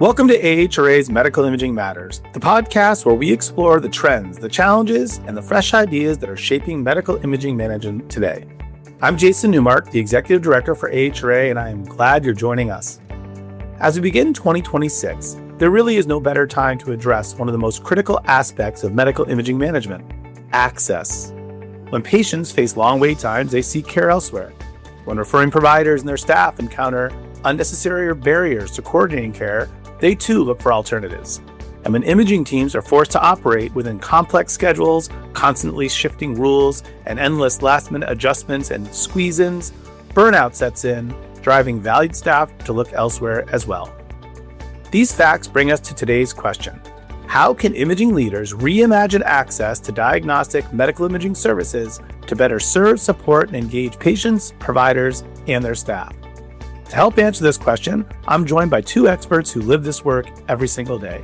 Welcome to AHRA's Medical Imaging Matters, the podcast where we explore the trends, the challenges, and the fresh ideas that are shaping medical imaging management today. I'm Jason Newmark, the Executive Director for AHRA, and I am glad you're joining us. As we begin 2026, there really is no better time to address one of the most critical aspects of medical imaging management: access. When patients face long wait times, they seek care elsewhere. When referring providers and their staff encounter unnecessary barriers to coordinating care, they too look for alternatives. And when imaging teams are forced to operate within complex schedules, constantly shifting rules, and endless last-minute adjustments and squeeze-ins, burnout sets in, driving valued staff to look elsewhere as well. These facts bring us to today's question: how can imaging leaders reimagine access to diagnostic medical imaging services to better serve, support, and engage patients, providers, and their staff? To help answer this question, I'm joined by two experts who live this work every single day.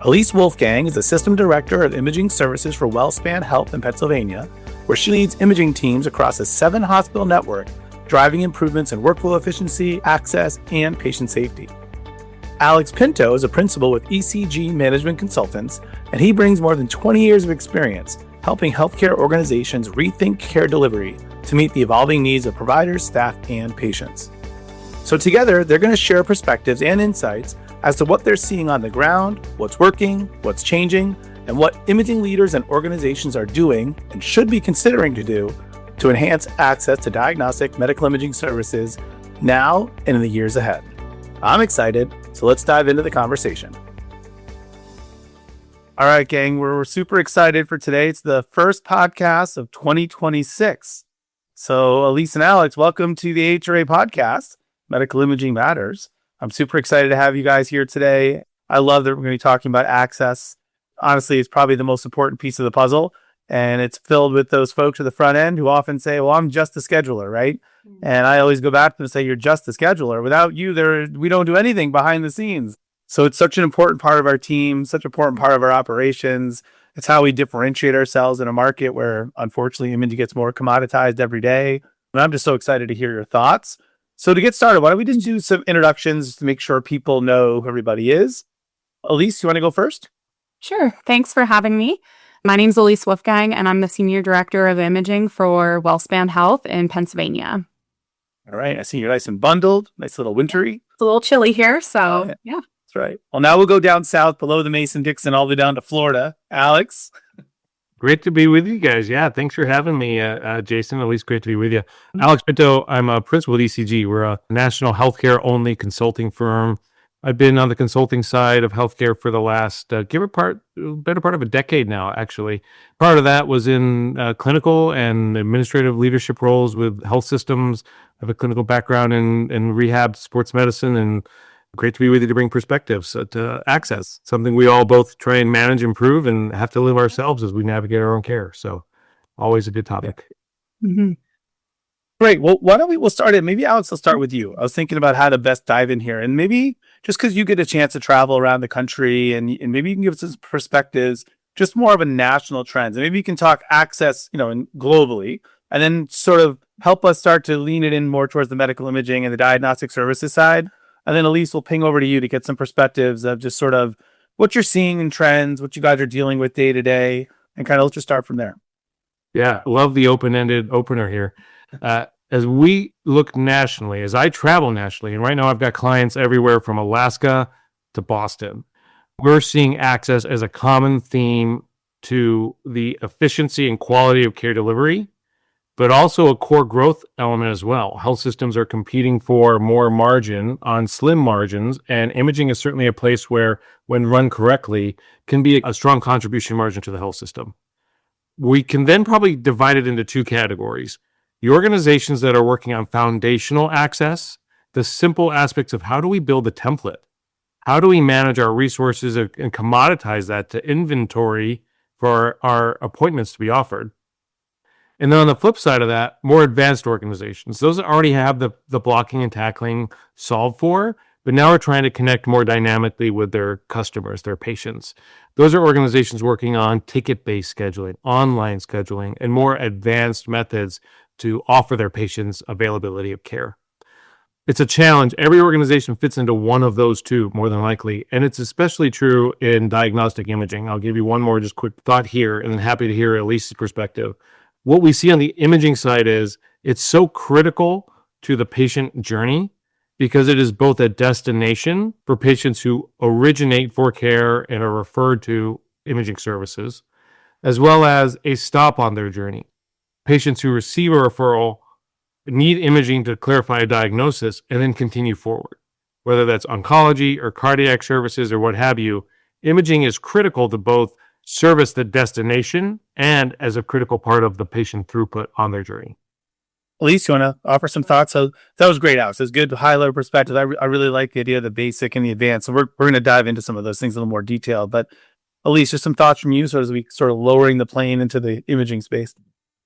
Elyce Wolfgang is the System Director of Imaging Services for WellSpan Health in Pennsylvania, where she leads imaging teams across a 7-hospital network, driving improvements in workflow efficiency, access, and patient safety. Alex Pinto is a principal with ECG Management Consultants, and he brings more than 20 years of experience helping healthcare organizations rethink care delivery to meet the evolving needs of providers, staff, and patients. So together, they're going to share perspectives and insights as to what they're seeing on the ground, what's working, what's changing, and what imaging leaders and organizations are doing and should be considering to do to enhance access to diagnostic medical imaging services now and in the years ahead. I'm excited, so let's dive into the conversation. All right, gang, we're super excited for today. It's the first podcast of 2026. So Elyce and Alex, welcome to the AHRA podcast. Medical Imaging Matters. I'm super excited to have you guys here today. I love that we're going to be talking about access. Honestly, it's probably the most important piece of the puzzle, and it's filled with those folks at the front end who often say, well, I'm just a scheduler, right? Mm-hmm. And I always go back to them and say, you're just a scheduler. Without you, we don't do anything behind the scenes. So it's such an important part of our team, such an important part of our operations. It's how we differentiate ourselves in a market where, unfortunately, imaging gets more commoditized every day. And I'm just so excited to hear your thoughts. So to get started, why don't we just do some introductions to make sure people know who everybody is? Elyce, you want to go first? Sure. Thanks for having me. My name's Elyce Wolfgang, and I'm the Senior Director of Imaging for WellSpan Health in Pennsylvania. All right. I see you're nice and bundled. Nice little wintry. It's a little chilly here, so yeah. That's right. Well, now we'll go down south below the Mason-Dixon all the way down to Florida. Alex? Great to be with you guys. Yeah, thanks for having me, Jason. At least great to be with you. Alex Pinto, I'm a principal at ECG. We're a national healthcare-only consulting firm. I've been on the consulting side of healthcare for the last, better part of a decade now, actually. Part of that was in clinical and administrative leadership roles with health systems. I have a clinical background in rehab, sports medicine, and great to be with you to bring perspectives to access, something we all both try and manage, improve, and have to live ourselves as we navigate our own care. So always a good topic. Mm-hmm. Great. Well, we'll start it. Maybe Alex, I'll start with you. I was thinking about how to best dive in here. And maybe just because you get a chance to travel around the country and maybe you can give us some perspectives, just more of a national trends. And maybe you can talk access, globally, and then sort of help us start to lean it in more towards the medical imaging and the diagnostic services side. And then Elyce will ping over to you to get some perspectives of just sort of what you're seeing in trends, what you guys are dealing with day to day, and kind of let's just start from there. Yeah, love the open-ended opener here. As we look nationally, as I travel nationally, and right now I've got clients everywhere from Alaska to Boston, we're seeing access as a common theme to the efficiency and quality of care delivery, but also a core growth element as well. Health systems are competing for more margin on slim margins, and imaging is certainly a place where, when run correctly, can be a strong contribution margin to the health system. We can then probably divide it into two categories. The organizations that are working on foundational access, the simple aspects of how do we build a template? How do we manage our resources and commoditize that to inventory for our appointments to be offered? And then on the flip side of that, more advanced organizations, those that already have the blocking and tackling solved for, but now we're trying to connect more dynamically with their customers, their patients. Those are organizations working on ticket-based scheduling, online scheduling, and more advanced methods to offer their patients availability of care. It's a challenge. Every organization fits into one of those two, more than likely. And it's especially true in diagnostic imaging. I'll give you one more just quick thought here, and then happy to hear Elyce's perspective. What we see on the imaging side is it's so critical to the patient journey because it is both a destination for patients who originate for care and are referred to imaging services, as well as a stop on their journey. Patients who receive a referral need imaging to clarify a diagnosis and then continue forward. Whether that's oncology or cardiac services or what have you, imaging is critical to both service the destination and as a critical part of the patient throughput on their journey. Elyce, you want to offer some thoughts? So that was great, Alex. It's good high-level perspective. I really like the idea of the basic and the advanced. So we're going to dive into some of those things in a little more detail. But Elyce, just some thoughts from you, so as we sort of lowering the plane into the imaging space.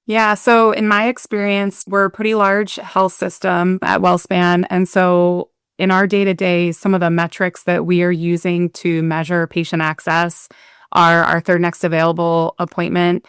Yeah, so in my experience, we're a pretty large health system at WellSpan. And so in our day-to-day, some of the metrics that we are using to measure patient access are our third next available appointment.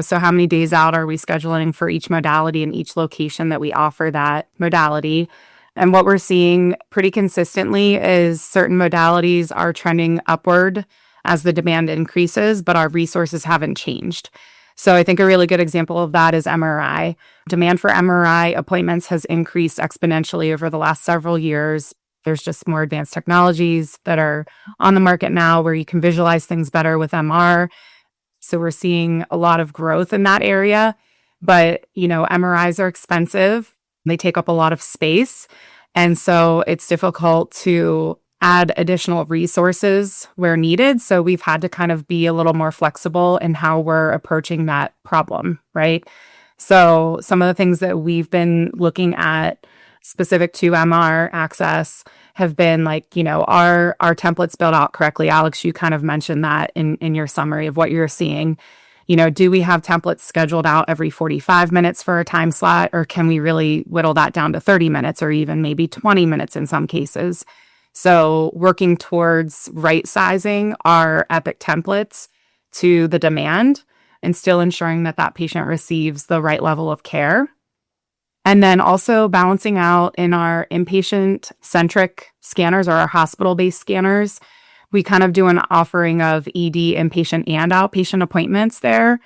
So how many days out are we scheduling for each modality in each location that we offer that modality? And what we're seeing pretty consistently is certain modalities are trending upward as the demand increases, but our resources haven't changed. So I think a really good example of that is MRI. Demand for MRI appointments has increased exponentially over the last several years. There's just more advanced technologies that are on the market now where you can visualize things better with MR. So we're seeing a lot of growth in that area. But, MRIs are expensive. They take up a lot of space. And so it's difficult to add additional resources where needed. So we've had to kind of be a little more flexible in how we're approaching that problem, right? So some of the things that we've been looking at specific to MR access have been like, our templates built out correctly. Alex, you kind of mentioned that in your summary of what you're seeing. Do we have templates scheduled out every 45 minutes for a time slot, or can we really whittle that down to 30 minutes or even maybe 20 minutes in some cases? So working towards right sizing our Epic templates to the demand and still ensuring that patient receives the right level of care. And then also balancing out in our inpatient-centric scanners or our hospital-based scanners. We kind of do an offering of ED inpatient and outpatient appointments there.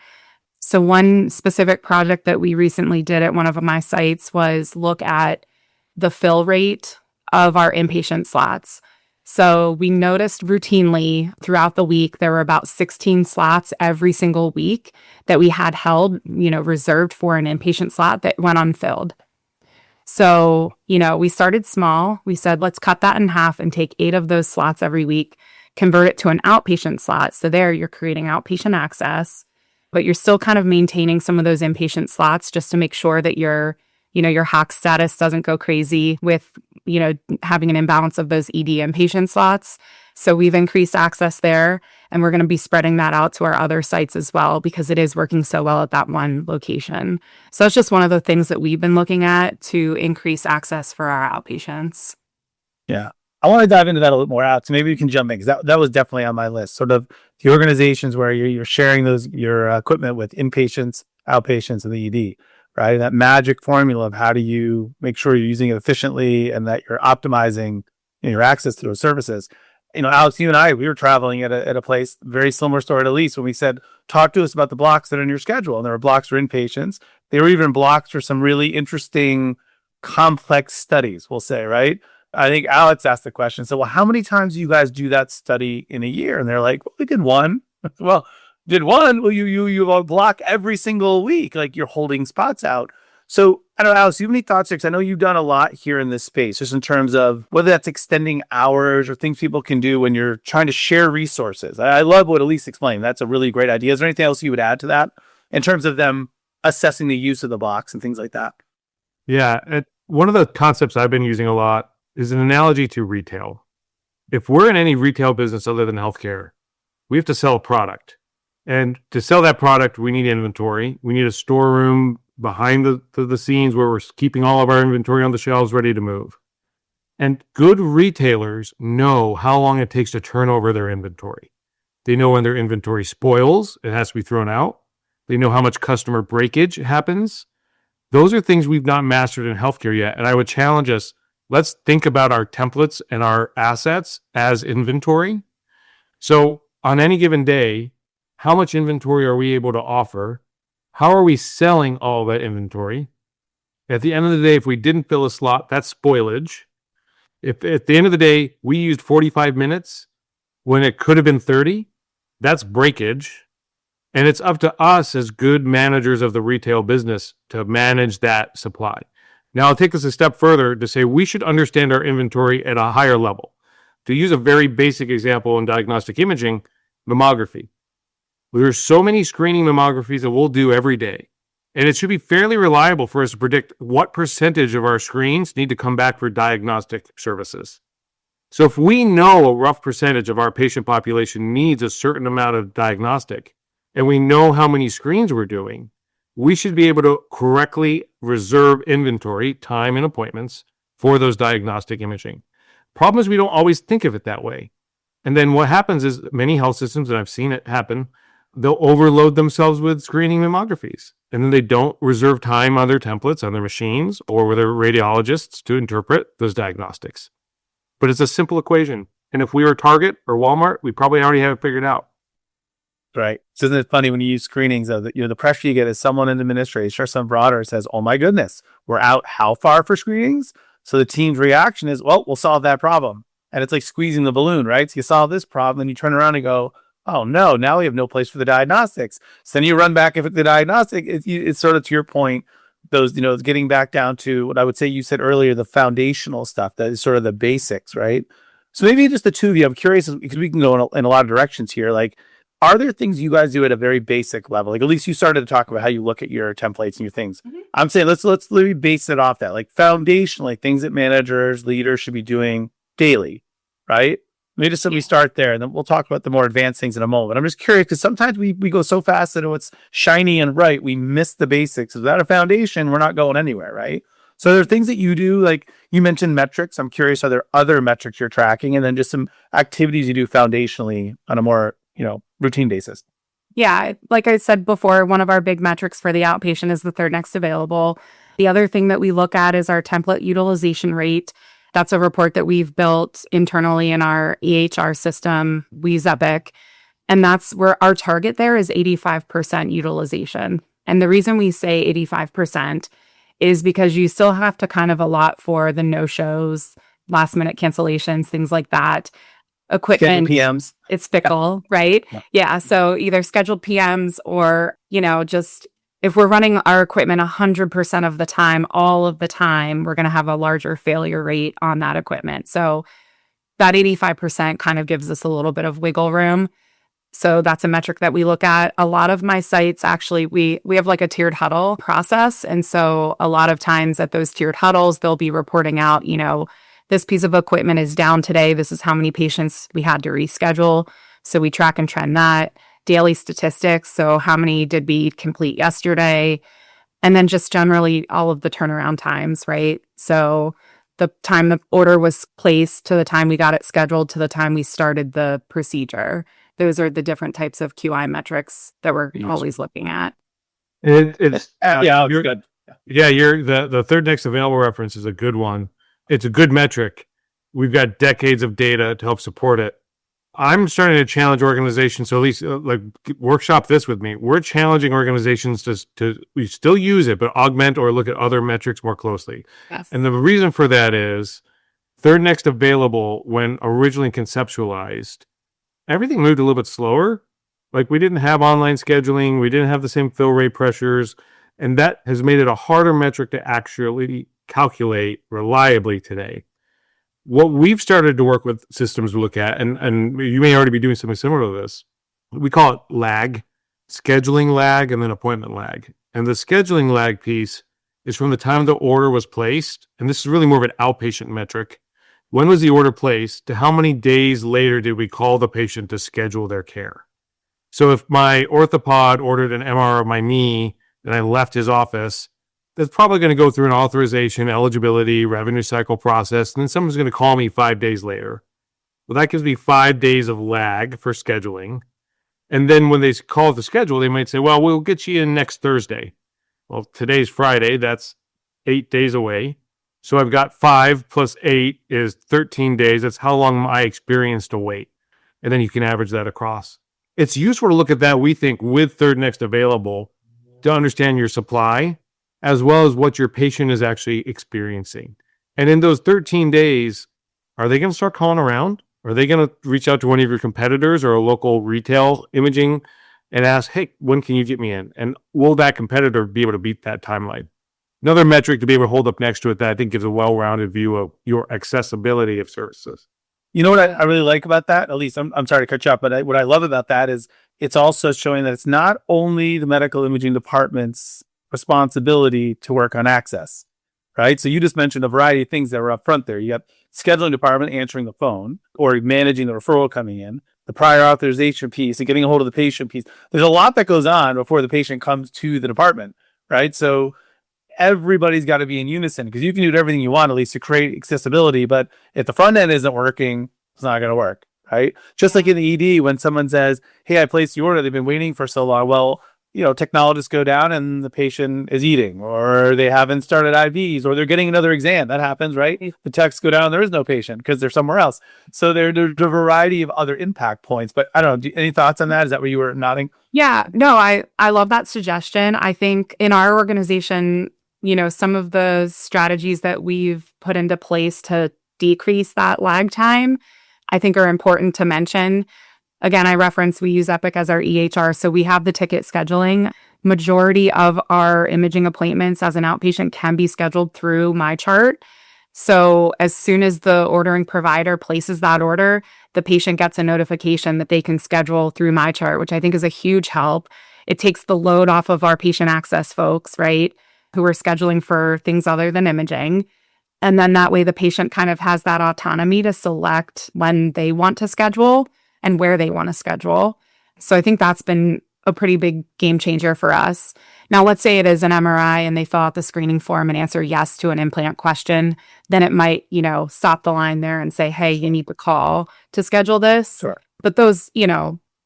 So one specific project that we recently did at one of my sites was look at the fill rate of our inpatient slots. So we noticed routinely throughout the week, there were about 16 slots every single week that we had held, reserved for an inpatient slot that went unfilled. So, we started small. We said, let's cut that in half and take 8 of those slots every week, convert it to an outpatient slot. So there you're creating outpatient access, but you're still kind of maintaining some of those inpatient slots just to make sure that your HOC status doesn't go crazy with, having an imbalance of those ED inpatient slots. So we've increased access there, and we're going to be spreading that out to our other sites as well because it is working so well at that one location. So that's just one of the things that we've been looking at to increase access for our outpatients. Yeah. I want to dive into that a little more, Alex. Maybe you can jump in because that was definitely on my list. Sort of the organizations where you're sharing your equipment with inpatients, outpatients, and the ED. Right? That magic formula of how do you make sure you're using it efficiently and that you're optimizing your access to those services. Alex, you and I, we were traveling at a place, very similar story to Elyce, when we said, talk to us about the blocks that are in your schedule. And there were blocks for inpatients. There were even blocks for some really interesting, complex studies, we'll say, right? I think Alex asked the question. So, well, how many times do you guys do that study in a year? And they're like, well, we did one. Well, did one? Well, you block every single week, like you're holding spots out. So I don't know, Alex, do you have any thoughts? Because I know you've done a lot here in this space, just in terms of whether that's extending hours or things people can do when you're trying to share resources. I love what Elyce explained. That's a really great idea. Is there anything else you would add to that in terms of them assessing the use of the box and things like that? Yeah. One of the concepts I've been using a lot is an analogy to retail. If we're in any retail business other than healthcare, we have to sell a product. And to sell that product, we need inventory. We need a storeroom behind the scenes where we're keeping all of our inventory on the shelves ready to move. And good retailers know how long it takes to turn over their inventory. They know when their inventory spoils, it has to be thrown out. They know how much customer breakage happens. Those are things we've not mastered in healthcare yet. And I would challenge us let's think about our templates and our assets as inventory. So on any given day, how much inventory are we able to offer? How are we selling all that inventory? At the end of the day, if we didn't fill a slot, that's spoilage. If at the end of the day, we used 45 minutes when it could have been 30, that's breakage. And it's up to us as good managers of the retail business to manage that supply. Now, I'll take this a step further to say we should understand our inventory at a higher level. To use a very basic example in diagnostic imaging, mammography. There's so many screening mammographies that we'll do every day. And it should be fairly reliable for us to predict what percentage of our screens need to come back for diagnostic services. So if we know a rough percentage of our patient population needs a certain amount of diagnostic, and we know how many screens we're doing, we should be able to correctly reserve inventory, time, and appointments for those diagnostic imaging. Problem is we don't always think of it that way. And then what happens is many health systems, and I've seen it happen, they'll overload themselves with screening mammographies. And then they don't reserve time on their templates, on their machines, or with their radiologists to interpret those diagnostics. But it's a simple equation. And if we were Target or Walmart, we probably already have it figured out. Right. So isn't it funny when you use screenings of the pressure you get is someone in administration or some broader says, oh my goodness, we're out how far for screenings? So the team's reaction is, well, we'll solve that problem. And it's like squeezing the balloon, right? So you solve this problem and you turn around and go, oh no, now we have no place for the diagnostics. So then you run back if the diagnostic, it's sort of to your point, those, getting back down to what I would say you said earlier, the foundational stuff that is sort of the basics, right? So maybe just the two of you, I'm curious because we can go in a lot of directions here. Like, are there things you guys do at a very basic level? Like, at least you started to talk about how you look at your templates and your things. Mm-hmm. I'm saying let's literally base it off that. Like foundationally, things that managers, leaders should be doing daily, right? Maybe just we start there, and then we'll talk about the more advanced things in a moment. I'm just curious because sometimes we go so fast that it's shiny and bright, we miss the basics. Without a foundation, we're not going anywhere, right? So there are things that you do, like you mentioned metrics. I'm curious, are there other metrics you're tracking? And then just some activities you do foundationally on a more, routine basis. Yeah, like I said before, one of our big metrics for the outpatient is the third next available. The other thing that we look at is our template utilization rate. That's a report that we've built internally in our EHR system. We use Epic. And that's where our target there is 85% utilization. And the reason we say 85% is because you still have to kind of allot for the no-shows, last-minute cancellations, things like that. Equipment, PMs. It's fickle, right? Yeah. So either scheduled PMs or, just if we're running our equipment 100% of the time, all of the time, we're going to have a larger failure rate on that equipment. So that 85% kind of gives us a little bit of wiggle room. So that's a metric that we look at. A lot of my sites, actually, we have like a tiered huddle process. And so a lot of times at those tiered huddles, they'll be reporting out, this piece of equipment is down today. This is how many patients we had to reschedule. So we track and trend that. Daily statistics. So how many did we complete yesterday? And then just generally all of the turnaround times, right? So the time the order was placed to the time we got it scheduled to the time we started the procedure. Those are the different types of QI metrics that we're always looking at. It's good. Yeah, the third next available reference is a good one. It's a good metric. We've got decades of data to help support it. I'm starting to challenge organizations. So at least workshop this with me. We're challenging organizations to we still use it, but augment or look at other metrics more closely. Yes. And the reason for that is third next available, when originally conceptualized, everything moved a little bit slower. Like we didn't have online scheduling. We didn't have the same fill rate pressures. And that has made it a harder metric to actually calculate reliably today. What we've started to work with systems to look at, and you may already be doing something similar to this, we call it lag, scheduling lag, and then appointment lag. And the scheduling lag piece is from the time the order was placed, and this is really more of an outpatient metric. When was the order placed to how many days later did we call the patient to schedule their care? So if my orthopod ordered an MR of my knee and I left his office, that's probably going to go through an authorization, eligibility, revenue cycle process, and then someone's going to call me 5 days later. Well, that gives me 5 days of lag for scheduling. And then when they call the schedule, they might say, well, we'll get you in next Thursday. Well, today's Friday. That's 8 days away. So I've got 5 plus 8 is 13 days. That's how long I experienced to wait. And then you can average that across. It's useful to look at that, we think, with Third Next available to understand your supply as well as what your patient is actually experiencing. And in those 13 days, are they going to start calling around? Are they going to reach out to one of your competitors or a local retail imaging and ask, hey, when can you get me in? And will that competitor be able to beat that timeline? Another metric to be able to hold up next to it that I think gives a well-rounded view of your accessibility of services. You know what I really like about that? Elyce, I'm sorry to cut you off, but what I love about that is it's also showing that it's not only the medical imaging department's responsibility to work on access, right? So you just mentioned a variety of things that were up front there. You got scheduling department answering the phone or managing the referral coming in, the prior authorization piece and getting a hold of the patient piece. There's a lot that goes on before the patient comes to the department, right? So everybody's got to be in unison because you can do everything you want, at least to create accessibility. But if the front end isn't working, it's not going to work, right? Just like in the ED, when someone says, hey, I placed the order, they've been waiting for so long. Well, technologists go down and the patient is eating or they haven't started IVs or they're getting another exam. That happens, right? The techs go down, there is no patient because they're somewhere else. So there's a variety of other impact points. But I don't know, any thoughts on that? Is that where you were nodding? Yeah, no, I love that suggestion. I think in our organization, some of the strategies that we've put into place to decrease that lag time, I think are important to mention. Again, we use Epic as our EHR, so we have the ticket scheduling. Majority of our imaging appointments as an outpatient can be scheduled through MyChart. So as soon as the ordering provider places that order, the patient gets a notification that they can schedule through MyChart, which I think is a huge help. It takes the load off of our patient access folks, right, who are scheduling for things other than imaging. And then that way the patient kind of has that autonomy to select when they want to schedule and where they want to schedule. So I think that's been a pretty big game changer for us. Now, let's say it is an MRI and they fill out the screening form and answer yes to an implant question. Then it might, stop the line there and say, hey, you need to call to schedule this. Sure. But those,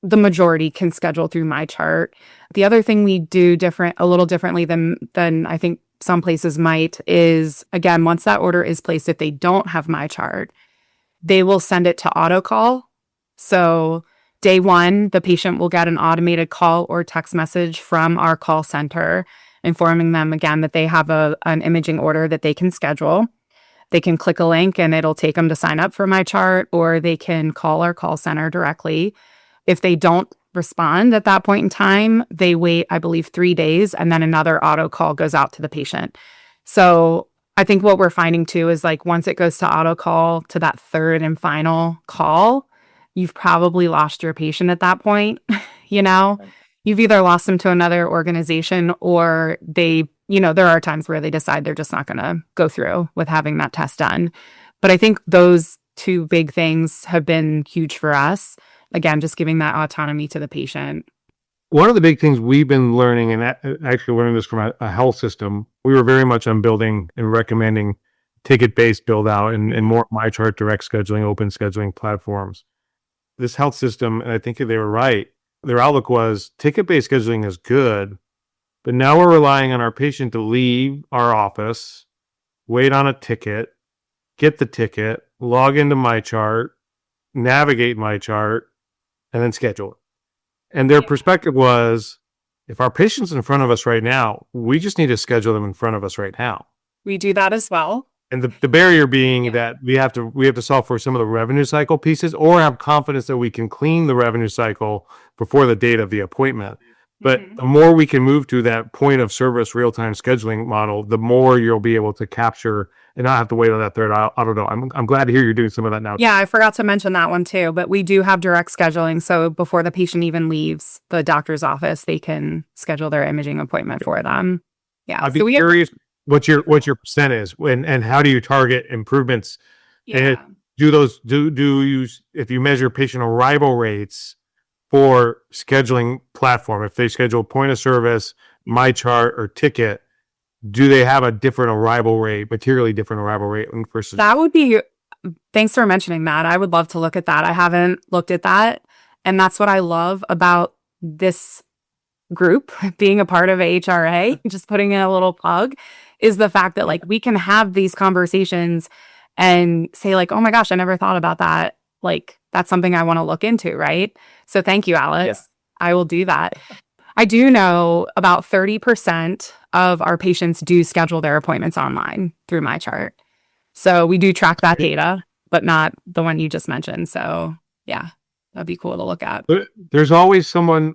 the majority can schedule through MyChart. The other thing we do a little differently than I think some places might is, again, once that order is placed, if they don't have MyChart, they will send it to auto call. So day one, the patient will get an automated call or text message from our call center, informing them again that they have an imaging order that they can schedule. They can click a link and it'll take them to sign up for MyChart, or they can call our call center directly. If they don't respond at that point in time, they wait, I believe, 3 days, and then another auto call goes out to the patient. So I think what we're finding too is once it goes to auto call to that third and final call, you've probably lost your patient at that point. You've either lost them to another organization or they, there are times where they decide they're just not going to go through with having that test done. But I think those two big things have been huge for us. Again, just giving that autonomy to the patient. One of the big things we've been learning, and actually learning this from a health system, we were very much on building and recommending ticket-based build out and more MyChart direct scheduling, open scheduling platforms. This health system, and I think they were right, their outlook was ticket-based scheduling is good, but now we're relying on our patient to leave our office, wait on a ticket, get the ticket, log into MyChart, navigate MyChart, and then schedule it. And their perspective was, if our patient's in front of us right now, we just need to schedule them in front of us right now. We do that as well. And the barrier being that we have to solve for some of the revenue cycle pieces or have confidence that we can clean the revenue cycle before the date of the appointment. But the more we can move to that point of service real-time scheduling model, the more you'll be able to capture and not have to wait on that third. I don't know. I'm glad to hear you're doing some of that now. Yeah, I forgot to mention that one too, but we do have direct scheduling. So before the patient even leaves the doctor's office, they can schedule their imaging appointment for them. Yeah. I'd be curious what your percent is and how do you target improvements? Yeah. And do you, if you measure patient arrival rates for scheduling platform, if they schedule point of service, MyChart, or ticket, do they have a different arrival rate, materially different arrival rate versus? That would be, thanks for mentioning that. I would love to look at that. I haven't looked at that. And that's what I love about this group being a part of AHRA, just putting in a little plug, is the fact that like we can have these conversations and say like, oh my gosh, I never thought about that. Like that's something I want to look into, right? So thank you, Alex. Yeah. I will do that. I do know about 30% of our patients do schedule their appointments online through MyChart. So we do track that data, but not the one you just mentioned. So yeah, that'd be cool to look at. But there's always someone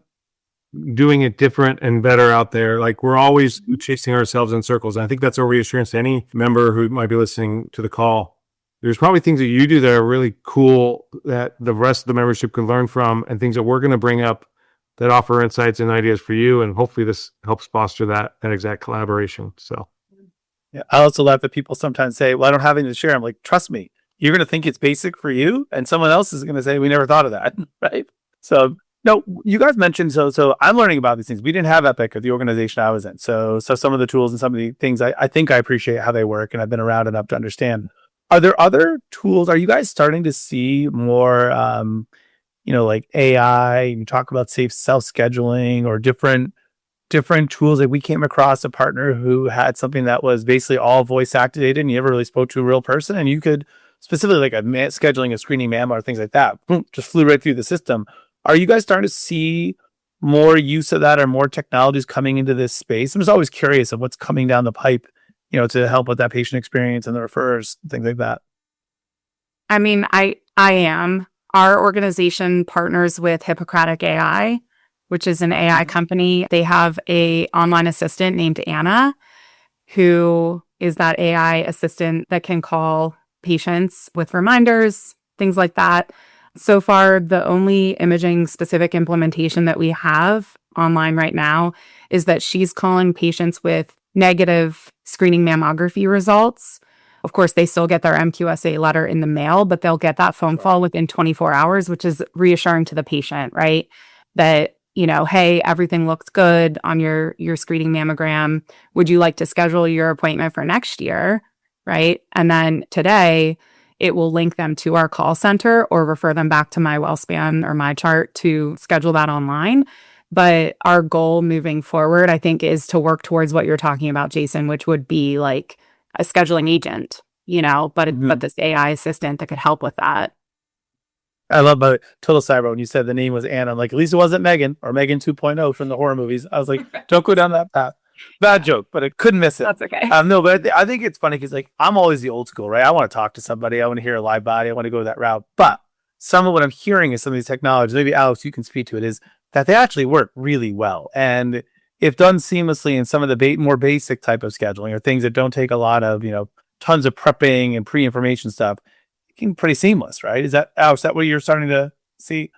doing it different and better out there. Like we're always chasing ourselves in circles. And I think that's a reassurance to any member who might be listening to the call. There's probably things that you do that are really cool that the rest of the membership can learn from, and things that we're going to bring up that offer insights and ideas for you. And hopefully this helps foster that exact collaboration. So yeah, I also love that people sometimes say, well, I don't have anything to share. I'm like, trust me, you're going to think it's basic for you, and someone else is going to say, we never thought of that. Right. So no, you guys mentioned, so I'm learning about these things. We didn't have Epic at the organization I was in. So some of the tools and some of the things, I think I appreciate how they work, and I've been around enough to understand. Are there other tools? Are you guys starting to see more, like AI? You talk about safe self-scheduling or different tools. Like we came across a partner who had something that was basically all voice activated, and you never really spoke to a real person, and you could specifically like scheduling a screening mammo or things like that, just flew right through the system. Are you guys starting to see more use of that or more technologies coming into this space? I'm just always curious of what's coming down the pipe, to help with that patient experience and the referrers, things like that. I mean, I am. Our organization partners with Hippocratic AI, which is an AI company. They have a online assistant named Anna, who is that AI assistant that can call patients with reminders, things like that. So far, the only imaging specific implementation that we have online right now is that she's calling patients with negative screening mammography results. Of course, they still get their MQSA letter in the mail, but they'll get that phone call within 24 hours, which is reassuring to the patient, right? That, hey, everything looks good on your screening mammogram. Would you like to schedule your appointment for next year, right? And then today, it will link them to our call center or refer them back to my WellSpan or MyChart to schedule that online. But our goal moving forward, I think, is to work towards what you're talking about, Jason, which would be like a scheduling agent, but this AI assistant that could help with that. I love about Total Cyber when you said the name was Anna. I'm like, at least it wasn't Megan or Megan 2.0 from the horror movies. I was like, don't go down that path. Bad joke, but I couldn't miss it. That's okay. No, but I think it's funny because like I'm always the old school, right? I want to talk to somebody. I want to hear a live body. I want to go that route. But some of what I'm hearing is some of these technologies, maybe Alex, you can speak to it, is that they actually work really well. And if done seamlessly in some of the more basic type of scheduling or things that don't take a lot of, tons of prepping and pre-information stuff, it can be pretty seamless, right? Is that, Alex, that what you're starting to see?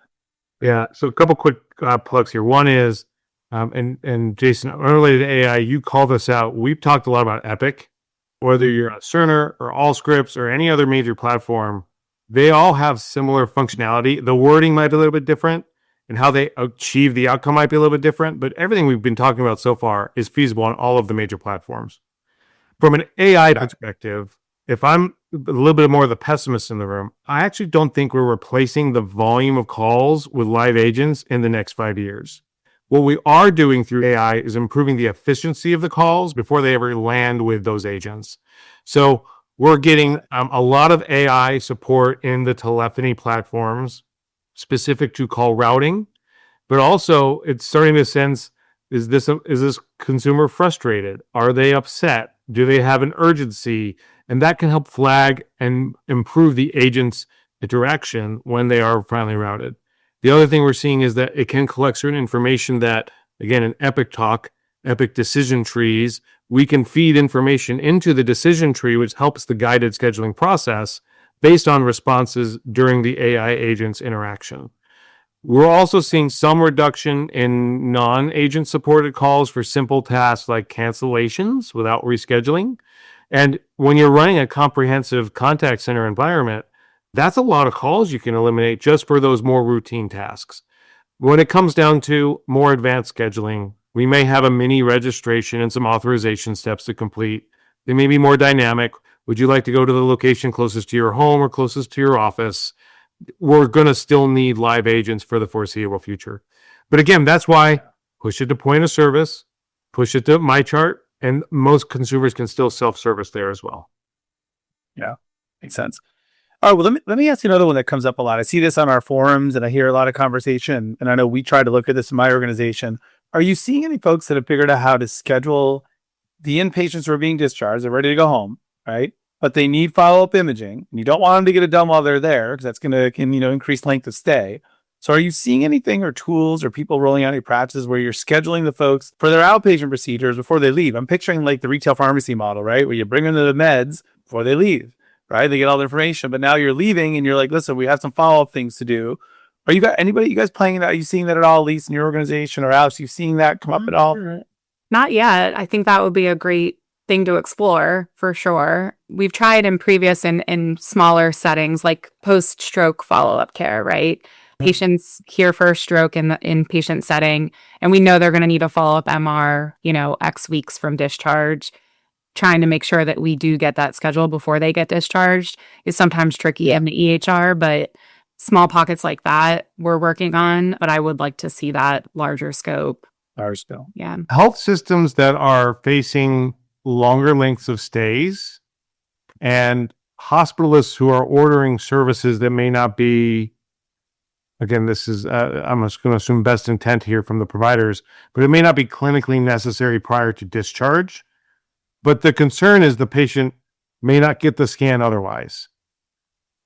Yeah. So a couple quick plugs here. One is, and Jason, unrelated to AI, you called us out. We've talked a lot about Epic, whether you're on Cerner or Allscripts or any other major platform, they all have similar functionality. The wording might be a little bit different and how they achieve the outcome might be a little bit different, but everything we've been talking about so far is feasible on all of the major platforms. From an AI perspective, if I'm a little bit more of the pessimist in the room, I actually don't think we're replacing the volume of calls with live agents in the next 5 years. What we are doing through AI is improving the efficiency of the calls before they ever land with those agents. So we're getting a lot of AI support in the telephony platforms specific to call routing, but also it's starting to sense, is this consumer frustrated? Are they upset? Do they have an urgency? And that can help flag and improve the agent's interaction when they are finally routed. The other thing we're seeing is that it can collect certain information that, again, in Epic talk, Epic decision trees, we can feed information into the decision tree, which helps the guided scheduling process based on responses during the AI agent's interaction. We're also seeing some reduction in non-agent supported calls for simple tasks like cancellations without rescheduling. And when you're running a comprehensive contact center environment, that's a lot of calls you can eliminate just for those more routine tasks. When it comes down to more advanced scheduling, we may have a mini registration and some authorization steps to complete. They may be more dynamic. Would you like to go to the location closest to your home or closest to your office? We're going to still need live agents for the foreseeable future. But again, that's why push it to point of service, push it to MyChart, And most consumers can still self-service there as well. Yeah, makes sense. All right, well, let me ask you another one that comes up a lot. I see this on our forums and I hear a lot of conversation, and I know we try to look at this in my organization. Are you seeing any folks that have figured out how to schedule the inpatients who are being discharged? They're ready to go home, right? But they need follow-up imaging, and you don't want them to get it done while they're there because that's going to, increase length of stay. So are you seeing anything or tools or people rolling out any practices where you're scheduling the folks for their outpatient procedures before they leave? I'm picturing like the retail pharmacy model, right? Where you bring them the meds before they leave, right? They get all the information, but now you're leaving and you're like, listen, we have some follow-up things to do. Are you guys playing that? Are you seeing that at all, Elyce, in your organization, or Alex, you seeing that come up at all? Not yet. I think that would be a great thing to explore for sure. We've tried in previous in smaller settings like post-stroke follow-up care, right? Patients here for a stroke in the inpatient setting, and we know they're going to need a follow-up MR, X weeks from discharge. Trying to make sure that we do get that scheduled before they get discharged is sometimes tricky in the EHR, but small pockets like that we're working on, but I would like to see that larger scope. Large scale. Yeah. Health systems that are facing longer lengths of stays and hospitalists who are ordering services that may not be, again, this is, I'm just going to assume best intent here from the providers, but it may not be clinically necessary prior to discharge. But the concern is the patient may not get the scan otherwise.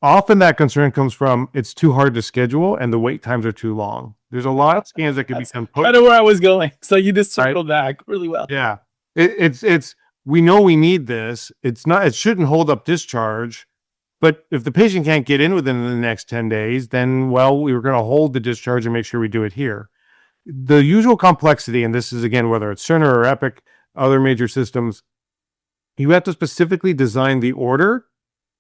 Often that concern comes from it's too hard to schedule and the wait times are too long. There's a lot of scans that can be done. I know where I was going. So you just circled back really well. Yeah. It's we know we need this. It shouldn't hold up discharge. But if the patient can't get in within the next 10 days, then, well, we were going to hold the discharge and make sure we do it here. The usual complexity, and this is, again, whether it's Cerner or Epic, other major systems, you have to specifically design the order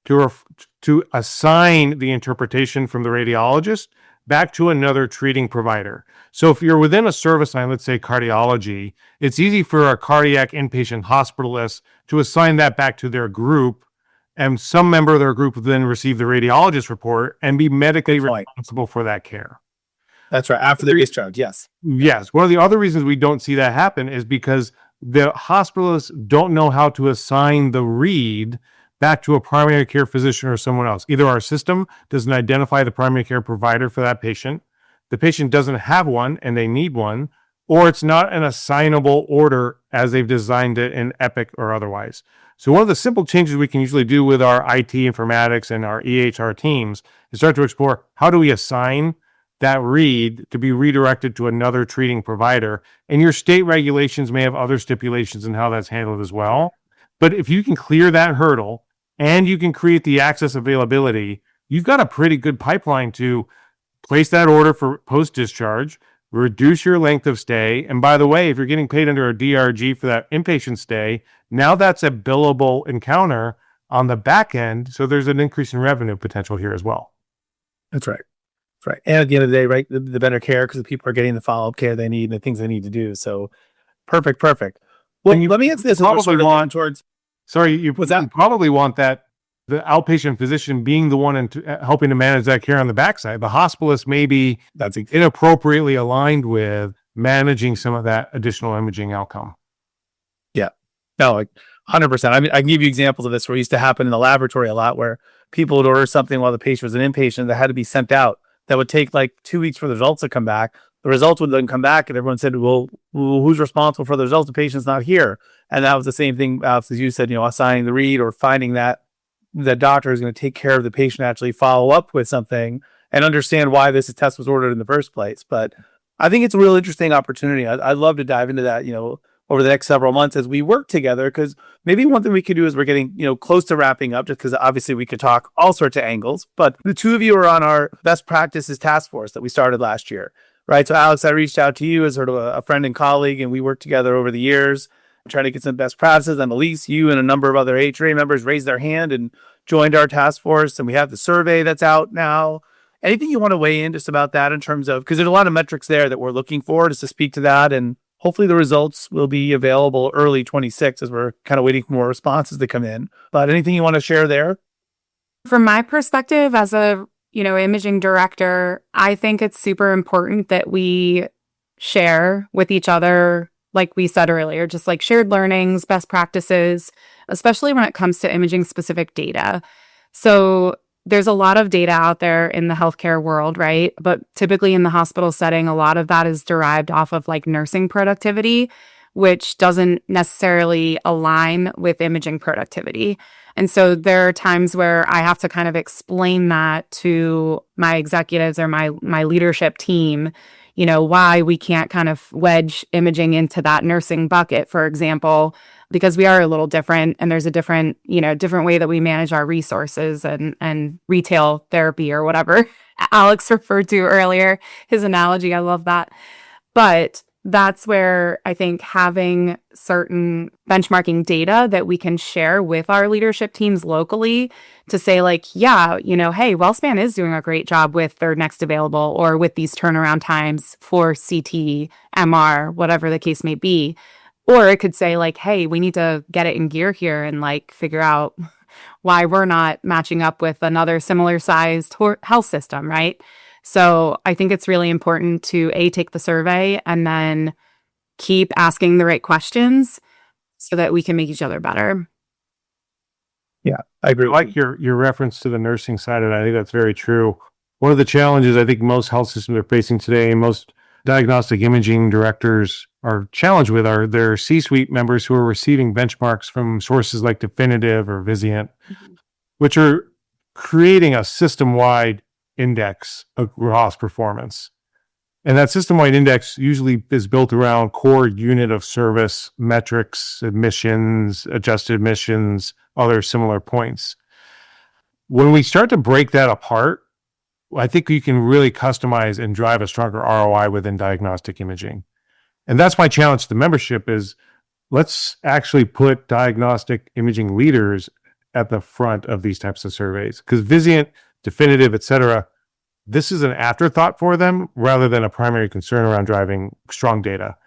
to assign the interpretation from the radiologist back to another treating provider. So if you're within a service line, let's say cardiology, it's easy for a cardiac inpatient hospitalist to assign that back to their group, and some member of their group will then receive the radiologist report and be medically responsible for that care. That's right. After the discharge, yes. Yes. One of the other reasons we don't see that happen is because the hospitalists don't know how to assign the read back to a primary care physician or someone else. Either our system doesn't identify the primary care provider for that patient, the patient doesn't have one and they need one, or it's not an assignable order as they've designed it in Epic or otherwise. So one of the simple changes we can usually do with our IT informatics and our EHR teams is start to explore how do we assign that read to be redirected to another treating provider. And your state regulations may have other stipulations in how that's handled as well. But if you can clear that hurdle and you can create the access availability, you've got a pretty good pipeline to place that order for post-discharge, reduce your length of stay. And by the way, if you're getting paid under a DRG for that inpatient stay, now that's a billable encounter on the back end. So there's an increase in revenue potential here as well. That's right. That's right. And at the end of the day, right, the better care because the people are getting the follow-up care they need and the things they need to do. So perfect. Well, let me answer this. Probably want towards. Sorry, you probably want that the outpatient physician being the one helping to manage that care on the backside. The hospitalist may be inappropriately aligned with managing some of that additional imaging outcome. Yeah, no, like 100%. I mean, I can give you examples of this where it used to happen in the laboratory a lot, where people would order something while the patient was an inpatient that had to be sent out. That would take like 2 weeks for the results to come back. The results would then come back, and everyone said, well, who's responsible for the results? The patient's not here. And that was the same thing, as you said, assigning the read or finding that the doctor is going to take care of the patient, actually follow up with something and understand why this test was ordered in the first place. But I think it's a real interesting opportunity. I'd love to dive into that, over the next several months as we work together, because maybe one thing we could do is we're getting, close to wrapping up, just because obviously we could talk all sorts of angles, but the two of you are on our best practices task force that we started last year, right? So Alex, I reached out to you as sort of a friend and colleague, and we worked together over the years, trying to get some best practices. And Elyce, you and a number of other AHRA members raised their hand and joined our task force. And we have the survey that's out now. Anything you want to weigh in just about that in terms of, because there's a lot of metrics there that we're looking for, just to speak to that. And hopefully the results will be available early 26 as we're kind of waiting for more responses to come in. But anything you want to share there? From my perspective as a, imaging director, I think it's super important that we share with each other like we said earlier, just like shared learnings, best practices, especially when it comes to imaging specific data. So there's a lot of data out there in the healthcare world, right? But typically in the hospital setting, a lot of that is derived off of like nursing productivity, which doesn't necessarily align with imaging productivity. And so there are times where I have to kind of explain that to my executives or my leadership team, why we can't kind of wedge imaging into that nursing bucket, for example, because we are a little different and there's a different way that we manage our resources and retail therapy or whatever Alex referred to earlier, his analogy. I love that. But that's where I think having certain benchmarking data that we can share with our leadership teams locally to say like, yeah, hey, WellSpan is doing a great job with their next available or with these turnaround times for CT, MR, whatever the case may be. Or it could say like, hey, we need to get it in gear here and like figure out why we're not matching up with another similar sized health system, right? So I think it's really important to take the survey and then keep asking the right questions so that we can make each other better. Yeah, I agree. I like your reference to the nursing side of it. I think that's very true. One of the challenges I think most health systems are facing today, and most diagnostic imaging directors are challenged with, are their C-suite members who are receiving benchmarks from sources like Definitive or Vizient, which are creating a system-wide index across performance. And that system-wide index usually is built around core unit of service metrics, admissions, adjusted admissions, other similar points. When we start to break that apart, I think you can really customize and drive a stronger ROI within diagnostic imaging. And that's my challenge to the membership is let's actually put diagnostic imaging leaders at the front of these types of surveys. Because Vizient, Definitive, et cetera, this is an afterthought for them rather than a primary concern around driving strong data.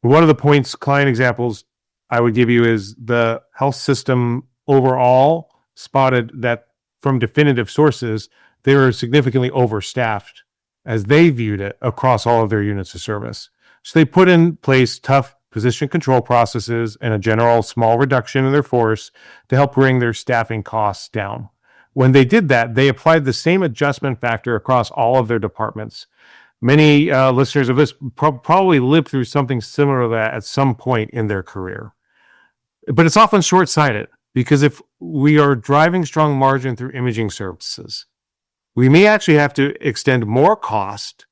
One of the points, client examples I would give you is the health system overall spotted that from Definitive sources, they were significantly overstaffed as they viewed it across all of their units of service. So they put in place tough position control processes and a general small reduction in their force to help bring their staffing costs down. When they did that, they applied the same adjustment factor across all of their departments. Many listeners of this probably lived through something similar to that at some point in their career. But it's often short-sighted because if we are driving strong margin through imaging services, we may actually have to extend more cost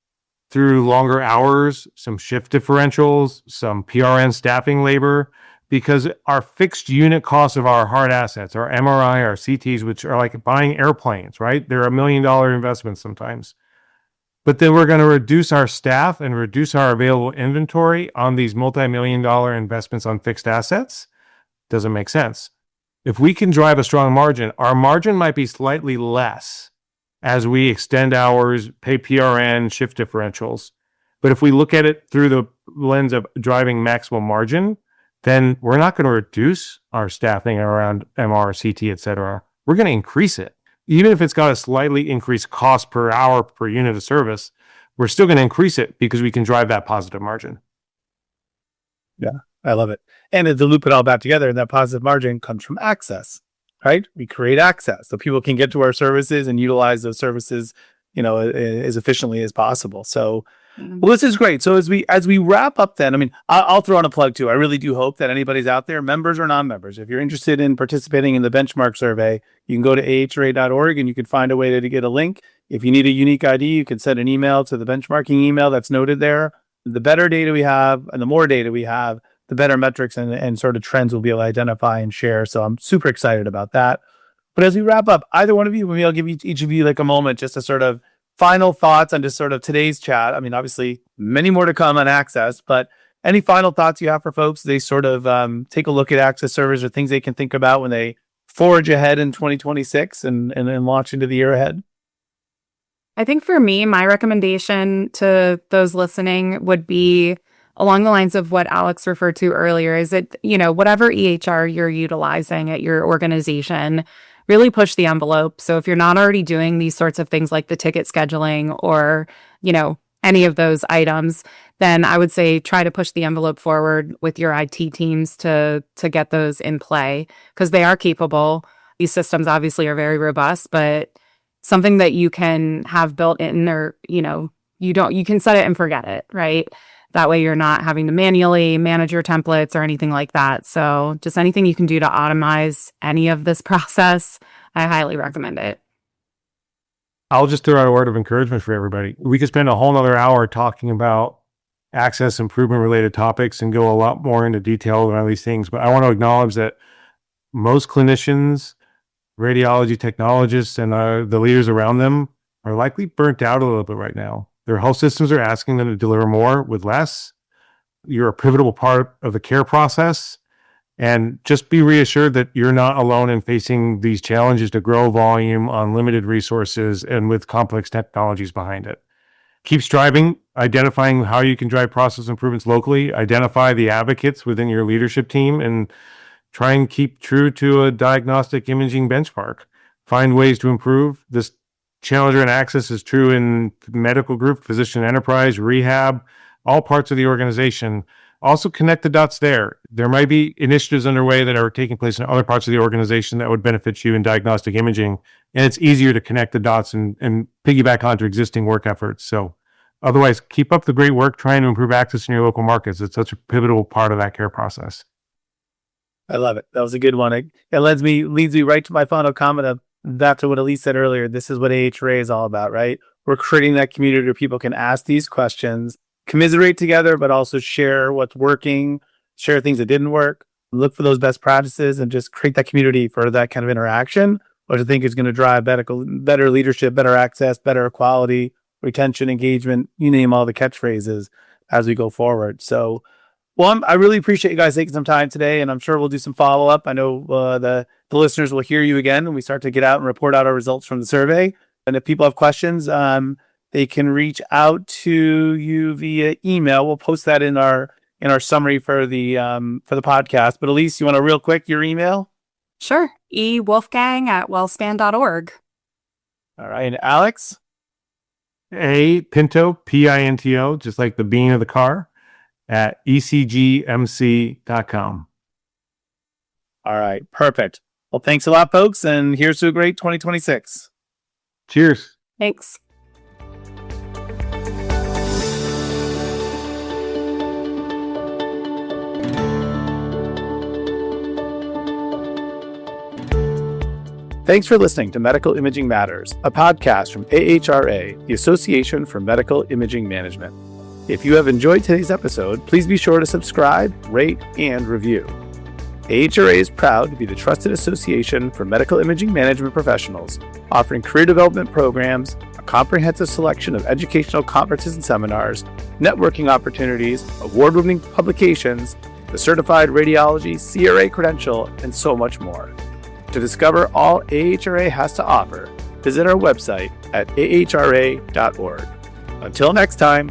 through longer hours, some shift differentials, some PRN staffing labor, because our fixed unit costs of our hard assets, our MRI, our CTs, which are like buying airplanes, right? They're $1 million investments sometimes. But then we're going to reduce our staff and reduce our available inventory on these multi-million-dollar investments on fixed assets. Doesn't make sense. If we can drive a strong margin, our margin might be slightly less as we extend hours, pay PRN, shift differentials. But if we look at it through the lens of driving maximum margin, then we're not going to reduce our staffing around MR, CT, et cetera. We're going to increase it. Even if it's got a slightly increased cost per hour per unit of service, we're still going to increase it because we can drive that positive margin. Yeah, I love it. And to loop it all back together, that positive margin comes from access, right? We create access so people can get to our services and utilize those services, as efficiently as possible. So, well, this is great. So as we wrap up then, I mean, I'll throw on a plug too. I really do hope that anybody's out there, members or non-members, if you're interested in participating in the benchmark survey, you can go to ahra.org and you can find a way to get a link. If you need a unique ID, you can send an email to the benchmarking email that's noted there. The better data we have and the more data we have, the better metrics and sort of trends we'll be able to identify and share. So I'm super excited about that. But as we wrap up, either one of you, maybe I'll give each of you like a moment just to sort of final thoughts on just sort of today's chat. I mean, obviously, many more to come on Access, but any final thoughts you have for folks? They sort of take a look at Access servers or things they can think about when they forge ahead in 2026 and launch into the year ahead? I think for me, my recommendation to those listening would be along the lines of what Alex referred to earlier, is that, whatever EHR you're utilizing at your organization, really push the envelope. So if you're not already doing these sorts of things like the ticket scheduling or, any of those items, then I would say try to push the envelope forward with your IT teams to get those in play, because they are capable. These systems obviously are very robust, but something that you can have built in, or, you can set it and forget it, right? That way you're not having to manually manage your templates or anything like that. So just anything you can do to automate any of this process, I highly recommend it. I'll just throw out a word of encouragement for everybody. We could spend a whole nother hour talking about access improvement related topics and go a lot more into detail around these things. But I want to acknowledge that most clinicians, radiology technologists, and the leaders around them are likely burnt out a little bit right now. Their health systems are asking them to deliver more with less. You're a pivotal part of the care process. And just be reassured that you're not alone in facing these challenges to grow volume on limited resources and with complex technologies behind it. Keep striving, identifying how you can drive process improvements locally, identify the advocates within your leadership team, and try and keep true to a diagnostic imaging benchmark. Find ways to improve. This challenger and access is true in medical group, physician enterprise, rehab, all parts of the organization. Also connect the dots there. There might be initiatives underway that are taking place in other parts of the organization that would benefit you in diagnostic imaging. And it's easier to connect the dots and piggyback onto existing work efforts. So otherwise, keep up the great work trying to improve access in your local markets. It's such a pivotal part of that care process. I love it. That was a good one. It leads me right to my final comment of back to what Elyce said earlier. This is what AHRA is all about, right? We're creating that community where people can ask these questions, commiserate together, but also share what's working, share things that didn't work, look for those best practices, and just create that community for that kind of interaction, which I think is going to drive better leadership, better access, better quality, retention, engagement, you name all the catchphrases as we go forward. So, I really appreciate you guys taking some time today, and I'm sure we'll do some follow-up. I know the listeners will hear you again when we start to get out and report out our results from the survey. And if people have questions, they can reach out to you via email. We'll post that in our summary for the podcast. But Elyce, you want to real quick your email? Sure. ewolfgang@wellspan.org. All right. And Alex? A Pinto, Pinto, just like the bean of the car, at ecgmc.com. All right. Perfect. Well, thanks a lot, folks. And here's to a great 2026. Cheers. Thanks. Thanks for listening to Medical Imaging Matters, a podcast from AHRA, the Association for Medical Imaging Management. If you have enjoyed today's episode, please be sure to subscribe, rate, and review. AHRA is proud to be the trusted association for medical imaging management professionals, offering career development programs, a comprehensive selection of educational conferences and seminars, networking opportunities, award-winning publications, the certified radiology CRA credential, and so much more. To discover all AHRA has to offer, visit our website at ahra.org. Until next time.